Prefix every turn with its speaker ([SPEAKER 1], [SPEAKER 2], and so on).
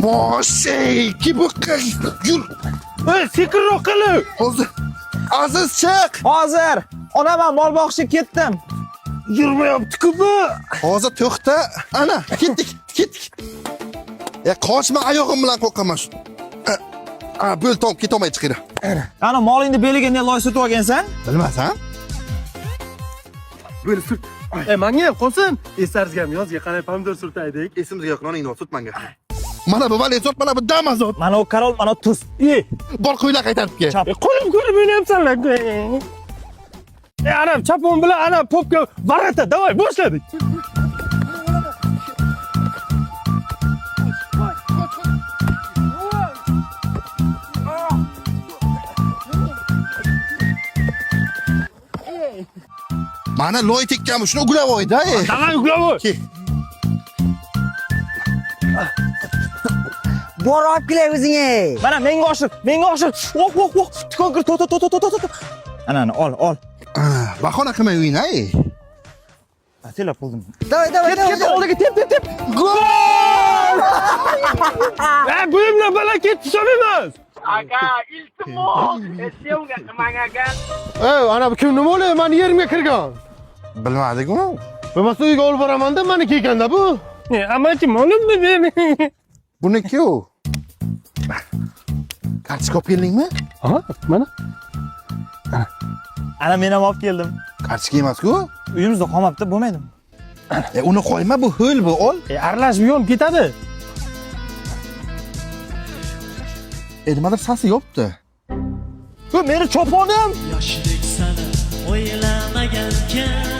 [SPEAKER 1] Moshayki bu yur.
[SPEAKER 2] Sekinroq qilib.
[SPEAKER 1] Hozir. Aziz chiq.
[SPEAKER 3] Hozir. Ona men mol boqishga ketdim.
[SPEAKER 2] Yurmayapti-ku bu.
[SPEAKER 1] Hozir to'xta. Ana, ketdik. Qochma, oyog'im bilan qo'rqaman. Bo'l tom, ketolmay chiqira.
[SPEAKER 3] Ana molingni beliga ne loy sotib olgansan?
[SPEAKER 1] Bilmasam?
[SPEAKER 2] Böyle surt. Manga ham qolsin. Esarzgam yozga qanday pomidor surtaydik.
[SPEAKER 1] Esimizga yo'q, noningni sut manga. Mana bu valezot, mana bu damazot.
[SPEAKER 3] Mana o Karol, mana tuz.
[SPEAKER 1] Bor qo'ylar qaytarib kel.
[SPEAKER 2] Qo'lim ko'rib o'ynayapsanlar. Ana chapon bilan ana popga varata, davay boshladik.
[SPEAKER 1] Mana loy tekkanmi, shuni uglab qo'yda.
[SPEAKER 2] Davay uglab.
[SPEAKER 3] Bor olib kelay o'zingga. Mana menga oshir. Voq. Tikongir, to. Ana, ol.
[SPEAKER 1] Bahona qilmay o'ynay.
[SPEAKER 3] Atela puldim.
[SPEAKER 2] Davay. Ket, oldiga tep.
[SPEAKER 1] Gol!
[SPEAKER 2] Bu bilan bala ketdi so'ramas.
[SPEAKER 4] Aka, iltimos, sevga qilmagan.
[SPEAKER 2] Ana bu kim nima o'ylay? Meni yerimga kirgan.
[SPEAKER 1] Bilmadik-ku.
[SPEAKER 2] Bo'lmasa uyga olib boraman-da, meni kelganda bu. Amachi molimmi meni?
[SPEAKER 1] Buniki-ku. Kartochka olib keldingmi?
[SPEAKER 2] Ha, mana.
[SPEAKER 3] Ana men ham olib keldim.
[SPEAKER 1] Kartochka emas-ku.
[SPEAKER 3] Uyimizda qolmabdi, bo'lmaydimi?
[SPEAKER 1] Uni qo'yma, bu ho'l bu, ol.
[SPEAKER 2] Aralashib yonib ketadi.
[SPEAKER 1] Nimadir sasi yo'qdi.
[SPEAKER 3] Bu meni choponim.
[SPEAKER 5] Yoshlik sana o'ylamagankan